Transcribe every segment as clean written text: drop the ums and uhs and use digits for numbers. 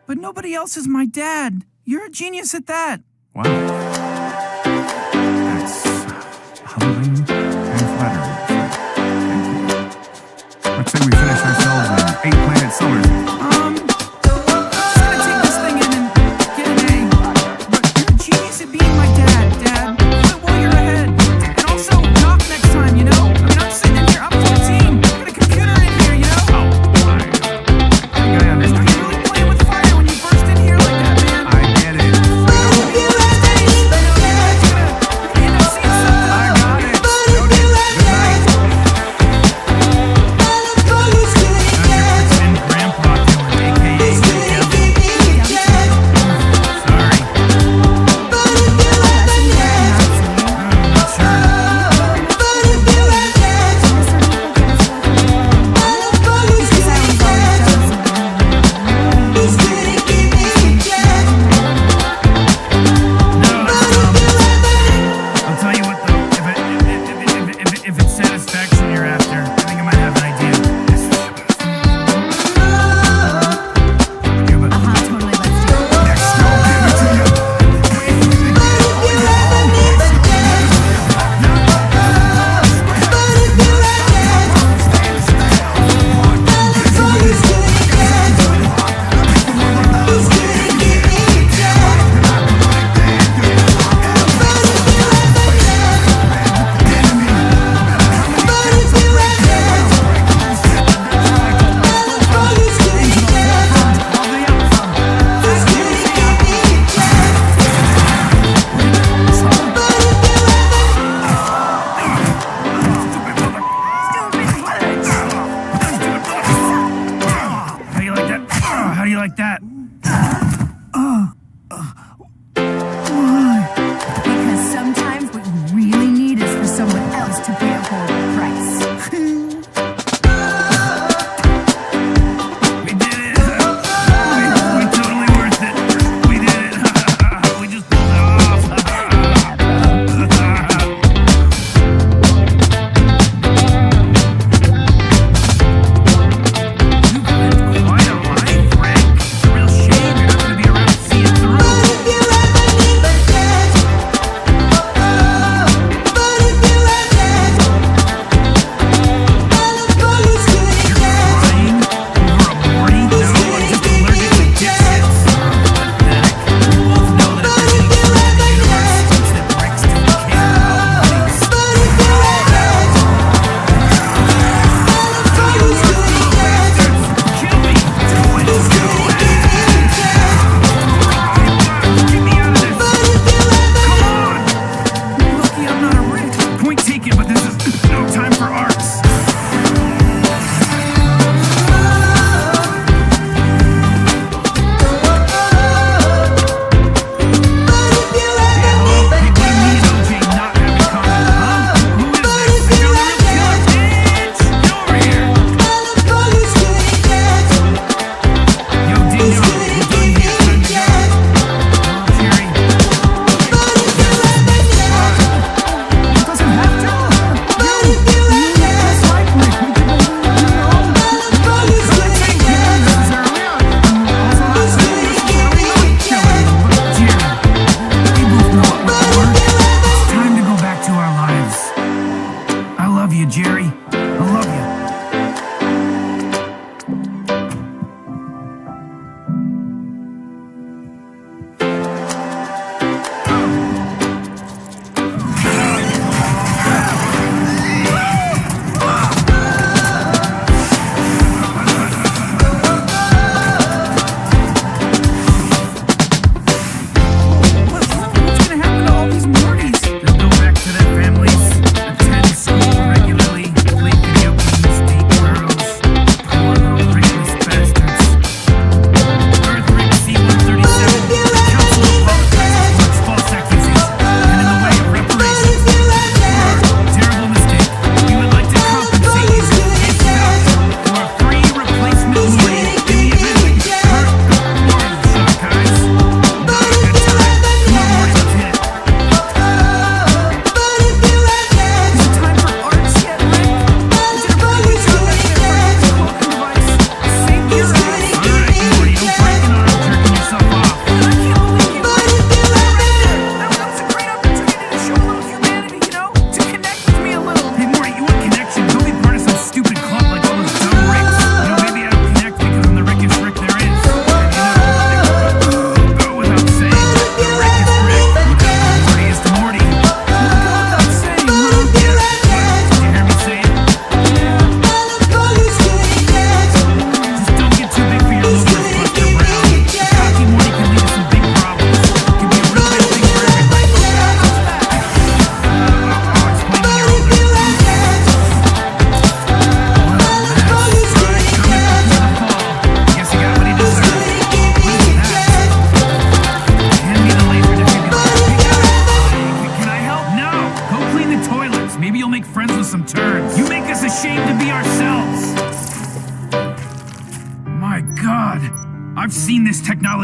but nobody else is my dad. You're a genius at that. Wow. That's humbling and flattering. Thank you. Let's say we finish ourselves an 8-planet solar system. Just gonna take this thing in and get an A. But you're a genius at being my dad, Dad. Quit while you're ahead. And also, knock next time, you know? I mean, I'm sitting in here, I'm 14. Got a computer in here, you know? Oh, I think I understand. You're really playing with fire when you burst in here like that, man. I get it. You're gonna end up seeing something. I got it. Noted. Good night. And Grandpa Dylan, a.k.a. Sorry. Sure. I'll tell you what though, if it's satisfaction you're after, I think I might have an idea. Yeah, but Totally, let's do it. next, I'll give it to you. How do you like that? How do you like that? Because sometimes what you really need is for someone else to pay a horrible price. We did it! We totally worth it. We did it. We just pulled it off. You've lived quite a life, Frank. It's a real shame you're not going to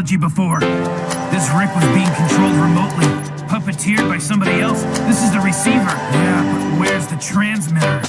technology before. This Rick was being controlled remotely, puppeteered by somebody else. This is the receiver. Yeah, but where's the transmitter?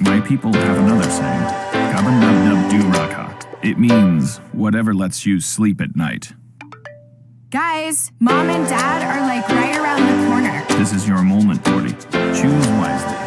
My people have another saying, Gabanabnabduraka. It means whatever lets you sleep at night. Guys, Mom and Dad are like right around the corner. This is your moment, Gordy. Choose wisely.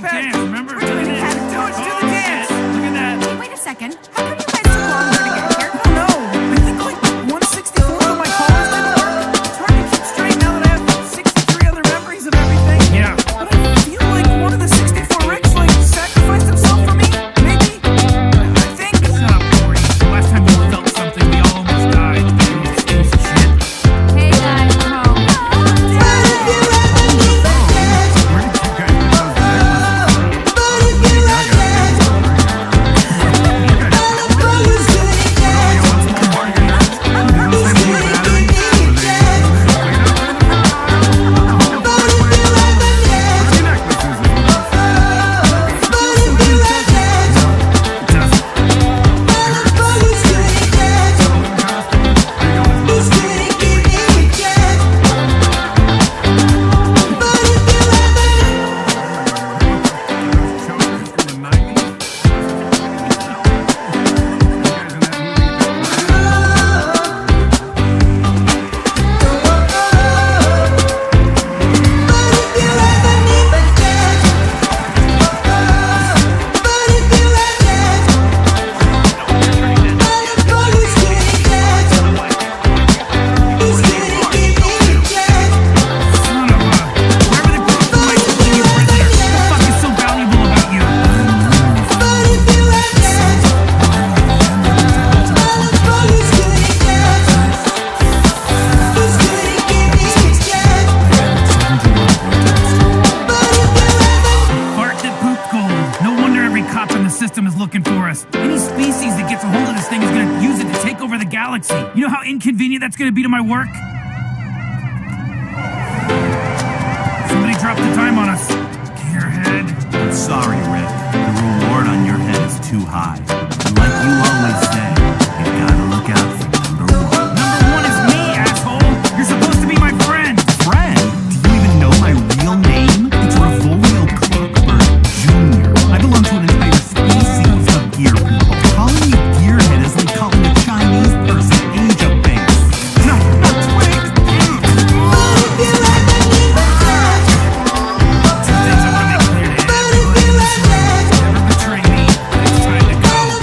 Basic dance, remember? We're doing it, Cat. Do the dance. Look at that. Wait a second. How come you guys took longer to get here? I don't know. I think like 164 of my cars didn't work. It's hard to keep straight now that I have 63 other memories of everything. Yeah. But I feel like one of the 64 ricks like sacrificed himself for me. Maybe. I think. Shut up, Corey. Last time you felt something, we all almost died. Piece of shit. Hey guys, we're home. You know how inconvenient that's going to be to my work? Somebody dropped the time on us. Gearhead. I'm sorry, Rick. The reward on your head is too high. And like you always say, you gotta look out for number one. Number one is me, asshole. You're supposed to be my friend. Friend? Do you even know my real name? It's Revolio Clockbird Jr. I belong to an entire species of gear people. Calling me gearhead is like calling a Chinese person age of base. No, not twig! Two things I want to make clear to everybody in this room. Never betray me, but it's time to go.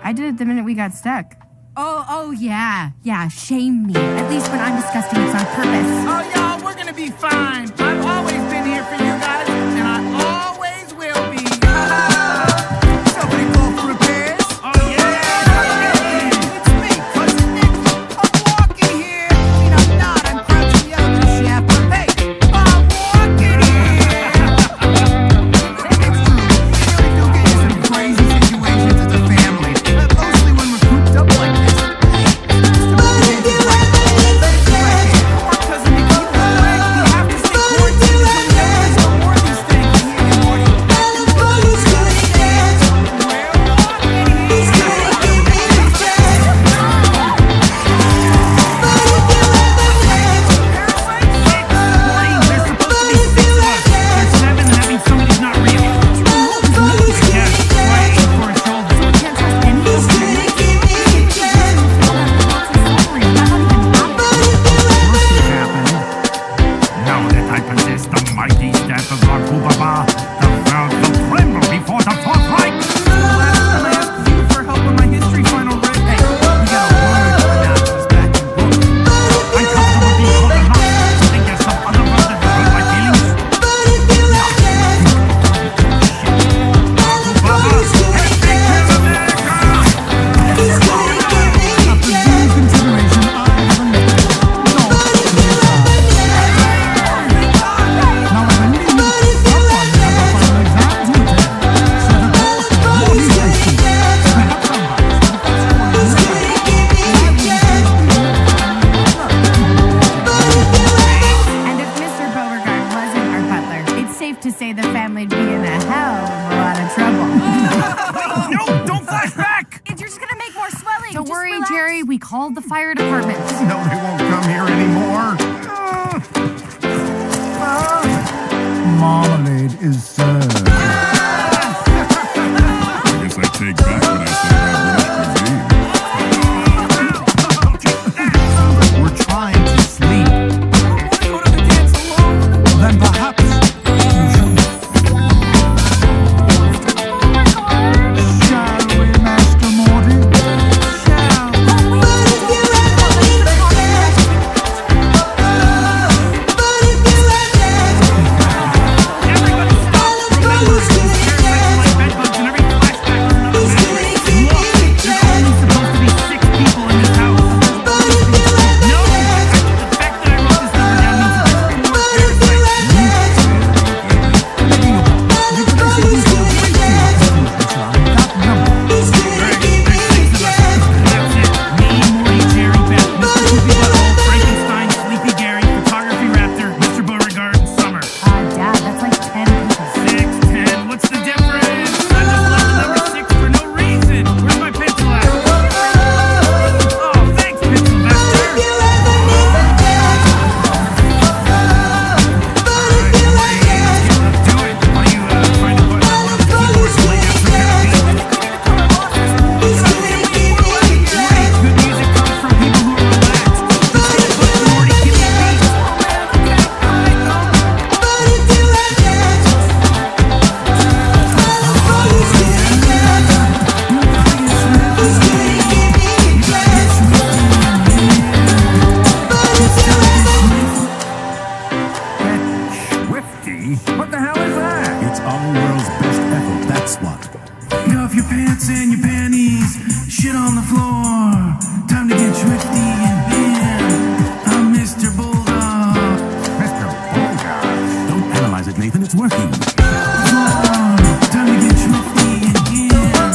I did it the minute we got stuck. Oh, yeah. Yeah, shame me. At least when I'm disgusting, it's on purpose. Oh, y'all, we're gonna be fine. I've always been here for you guys, and I always will be. Somebody call for repairs? Oh, yeah! It's me, Cousin Nick. I'm walking here. I mean, I'm not. I'm crouching the elevator shaft. But hey, I'm walking here. It's true. We really do get into some crazy situations as a family. Mostly when we're cooped up like this. Cousin Nick, you know what? We have to stay quarantined until we know there's no more of these things. Yeah, Morty. Now that I possess the mighty staff of our Baba, the world will tremble before the forthright. Last time I asked you for help on my history final writ. Hey, We got a word for announcements back in book. I'm comfortable being called a nut. Think there's some other word that will hurt my feelings? Baba, help me kill America! After due consideration, I have elected no to Now, I believe someone has a final exam to attend. Set a course for more safety. Perhaps somebody should have someone in And if Mr. Beauregard wasn't our butler, it's safe to say the family'd be in a hell of a lot of trouble. No, don't flash back! You're just gonna make more swelling. Don't Just worry, relax. Jerry. We called the fire department. No, they won't come here anymore. Marmalade is served. I guess I take back what I said about British cuisine. We're trying to sleep. I want to go to the dance alone. Then perhaps you should. Shall we, Master Morty? Everybody stop! Remember, parasites like bedbugs and every flashback is another memory. Look, there's only supposed to be 6 people in this house. No! The fact that I wrote this number down means that there's 4 parasites. There's 6 of us. That's it. Me, Morty, Jerry, Beth, Mr. Poopy Butthole, Frankenstein, Sleepy Gary, Photography Raptor, Mr. Beauregard, and Summer. Dad, that's like 10 people. 6, 10, what's the difference? I just love the number 6 for no reason. Where's my pencil at? Oh, thanks, Pencil Vester. Alright, let's do it. Why don't you find a button on one of the keyboards and lay down some kind of beat? Morty, good music comes from people who are relaxed. Let's hit a button, Morty, give me a beat. Swifty? What the hell is that? It's our world's best effort, that's what. Get off your pants and your panties. Shit on the floor. Time to get swifty and I'm Mr. Bulldog. Mr. Bulldog. Don't analyze it, Nathan, it's working. Time to get swifty again.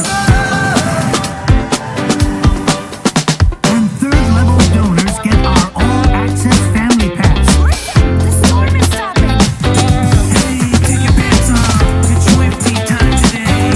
And third-level donors get our all-access family pass. The storm is stopping. Hey, take your pants off. It's swifty time today.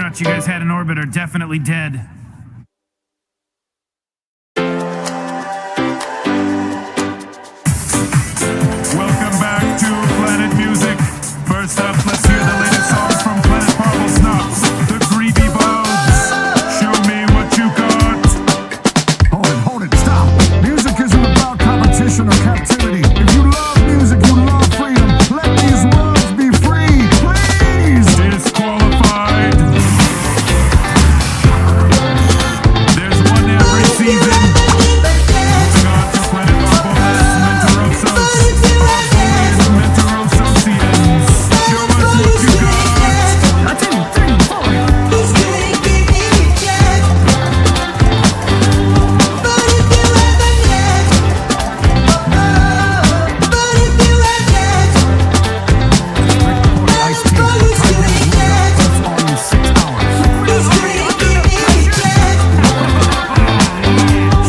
astronauts you guys had in orbit are definitely dead. Welcome back to Planet Music. First up, let's hear the latest songs from Planet Marvel Snuffs, the Greedy Bugs. Show me what you got. Hold it, stop. Music isn't about competition or captivity. If you love music, you love freedom. Let these words be free, please. Disqualified. There's one every season. Moving on to Planet Marvel has Mentarosos. Mentarososians. Show us what you got. 1, 2, 3, 4. Iced tea. Time on in 6 hours.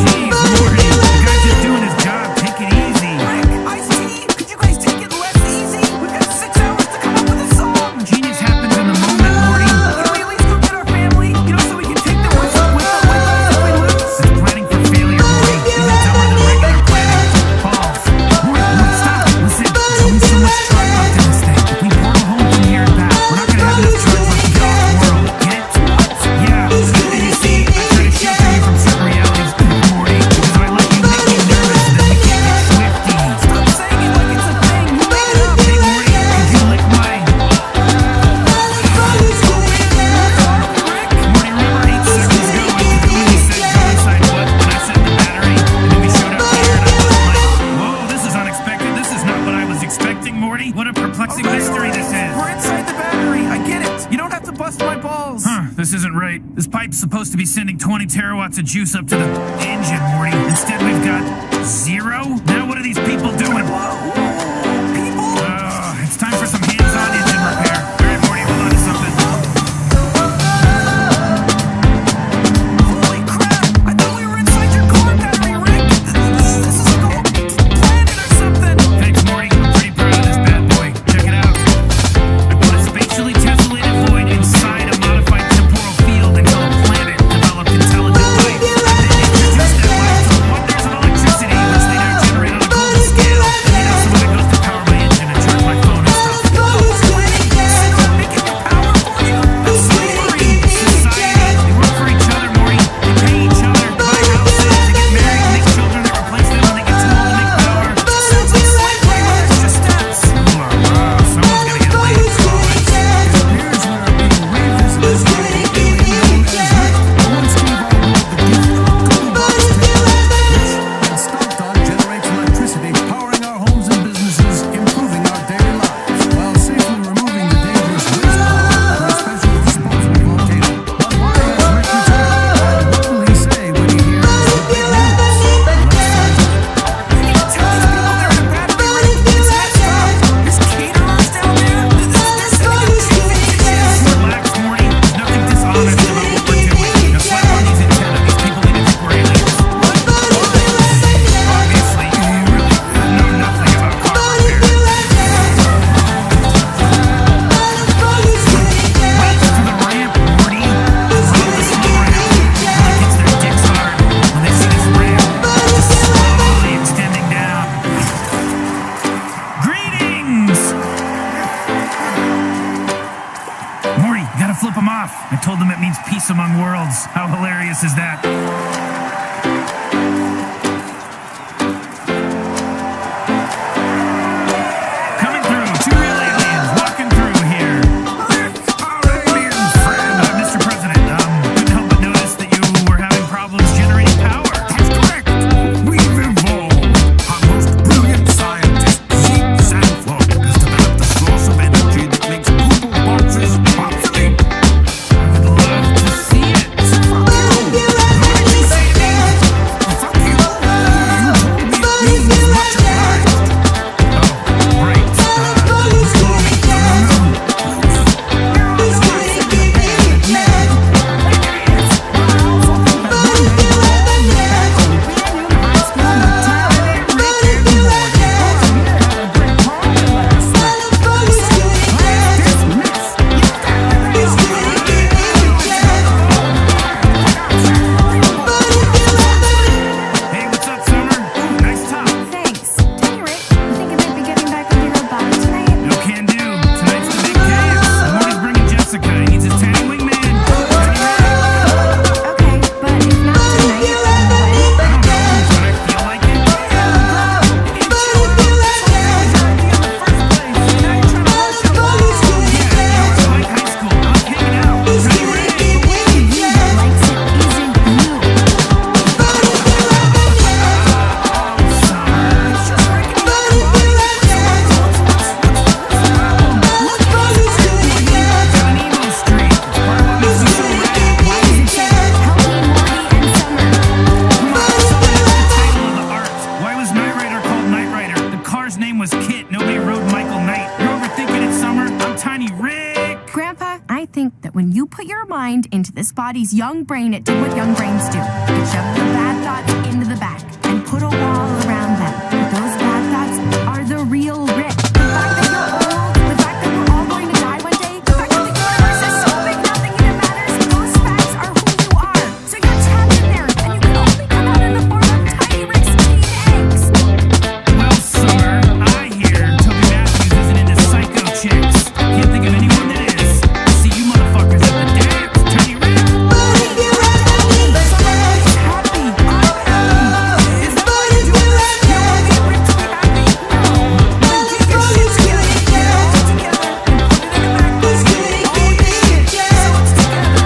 Jeez, Morty, the guy's just doing his job. Take it easy. Rick, Ice-T, could you guys take it less easy? We've got 6 hours to come up with a song. Genius happens in the moment, Morty. Can we at least go get our family? You know, so we can take them with us if we lose? It's planning for failure, Morty. Even dumber than regular planning. Balls. Morty, stop. Listen, there's only so much charge left in this thing. If we portal home from here and back, we're not gonna have enough charge left to get off the world. Get it? Yeah. And you see, I try to shelter you from certain realities, Morty, because if I let you make me nervous, then we can't get swifty. Stop saying it like it's a thing. You made it up. Hey, Morty, could you lick my... Morty, remember 8 seconds ago when you said go inside what when I set the battery, and then we showed up here and I was like, whoa, this is unexpected. This is not what I was expecting, Morty. What a perplexing mystery this is. We're inside the battery. I get it. You don't have to bust my balls. Huh, this isn't right. This pipe's supposed to be sending 20 terawatts of juice up to the engine, Morty. Instead, we've got 0? Now what are these people doing? People? It's time for some hands-on engine repair. All right, Morty, hold on to something. Holy crap! I thought we were inside your car battery, Rick. This is like a whole planet or something. Thanks, Morty. I'm pretty proud of this bad boy. Check it out. I put a spatially tessellated void inside a modified temporal field until a planet developed intelligent life. And then introduced that life to the wonders of electricity, which they now generate on a global scale. And you know, some of it goes to power my engine and charge my phone and stuff. Making your power for you? That's slavery. Society. They work for each other, Morty. They pay each other, buy houses, they get married, make children that replace them when they get too old to make power. Sounds like slavery with extra steps. Someone's gonna get laid in college. Here's where I'm being revisited by the alien known as Rick. I once gave our world the gift of Google Box technology, which, when stopped on, generates electricity, powering our homes and businesses, improving our daily lives, while safely removing the dangerous waste power from a special disposal volcano. But why has Rick returned? What will he say when he hears the big news? Let's find out. You need to tell these people they're in a battery, Rick. It's messed up. There's caterers down there. They're sending out chicken dishes. Relax, Morty. There's nothing dishonest about what we're doing. Now slap on these antennas. These people need to think we're aliens. Obviously, you really know nothing about car repair. Wait for the ramp, Morty. Follow the slow ramp. Everyone gets their dicks hard when they see this ramp just slowly extending down. Greetings! Morty, you gotta flip them off. I told them it means peace among worlds. How hilarious is that? Coming through, 2 real aliens walking through here. Our alien friend. Mr. President, couldn't help but notice that you were having problems generating power. That's correct. We've evolved. Our most brilliant scientist, Zeke Sanford, has developed a source of energy that makes Google boxes obsolete. I would love to see it. Fuck you. What did you say? mind into this body's young brain, it did what young brains do. It shoved the bad thoughts into the back and put a wall around them. Those bad thoughts are the real Rick. The fact that you're old, the fact that we're all going to die one day, the fact that the universe is so big nothing even matters, those facts are who you are. So you're trapped in there, and you can only come out in the form of tiny Rick's teen eggs. Well, Summer, I hear Toby Matthews isn't into psycho chicks. Can't think of anyone that is. See you motherfuckers at the dance, Tiny Rick. Somebody's happy. I'm happy. Is that what you're doing? You want me and Rick to be happy? No. Then get your shit together. Get it all together and put it in the back. All your shit. So it's together.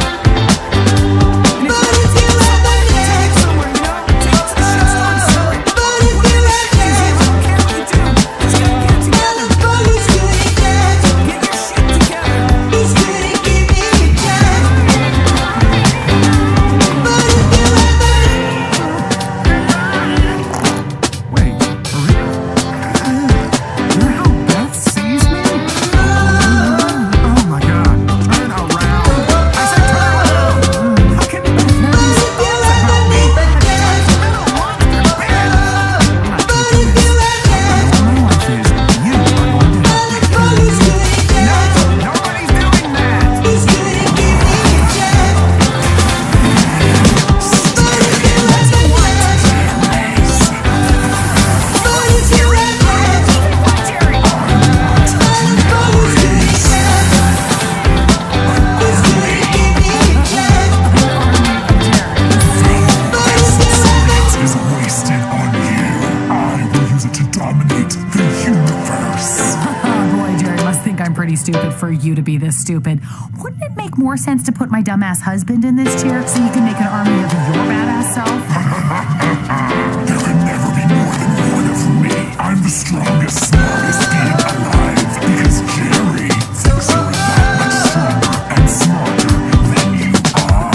And if you want to take it somewhere, take it somewhere, you know? Take it to the shit store and sell it. Put it in a shit museum. I don't care what you do. Just gotta get it together. Get your shit together. Wait, for real? You're how Beth sees me? Oh my god, turn around. I said turn around. How can Beth know these thoughts about me? That's a little monster, Beth. I'm not taking this. My life is, you are going to help me. No, nobody's doing that. Is wasted on you. I will use it to dominate the universe. Oh boy, Jared must think I'm pretty stupid for you to be this stupid. Wouldn't it make more sense to put my dumbass husband in this chair so you can make an army of your badass self? There can never be more than one of me. I'm the strongest, smartest being alive because Jerry thinks you're that much stronger and smarter than you are.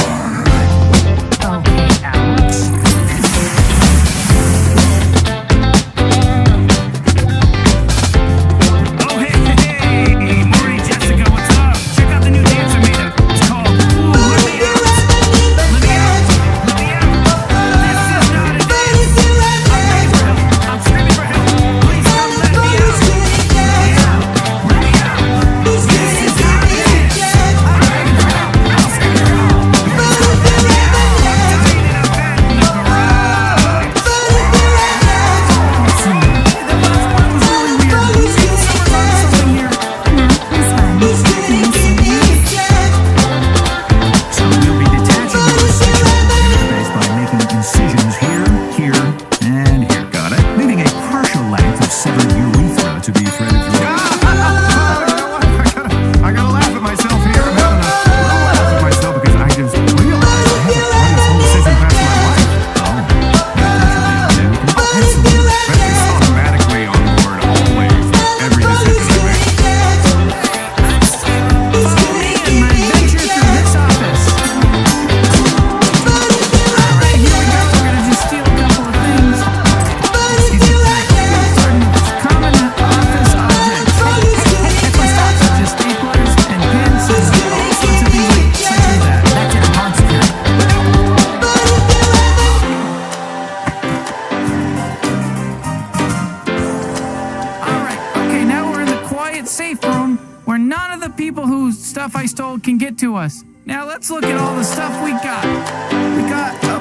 Okay, Alex. Oh, hey, Maury, Jessica, what's up? Check out the new dance I made up. It's called Ooh, Let Me Out. Let me out. Let me out. This is not a dance. I'm screaming for help. Please come let me out. Let me out. Let me out. This is not a dance. I'm begging for help. I'm screaming for help. Please come let me out. I'm dying in a bed in the garage. The last one was really weird. See, Summer's on something here. So we'll be detaching your sexual interface by making incisions here, here, and here. Got it? Leaving a partial length of severed urethra to be threaded through. I gotta laugh at myself here. I'm having a little laugh at myself because I just realized I haven't run this whole decision past my wife. Oh, absolutely. Beth is automatically on board always with every decision I make. Follow me and my adventure through this office. Alright, here we go. We're gonna just steal a couple of things. Starting with common office objects. If I stop, just staplers and pins and all sorts of things like such as that. That's it, I'm on security. Alright, okay, now we're in the quiet safe room where none of the people whose stuff I stole can get to us. Now let's look at all the stuff we got. We got a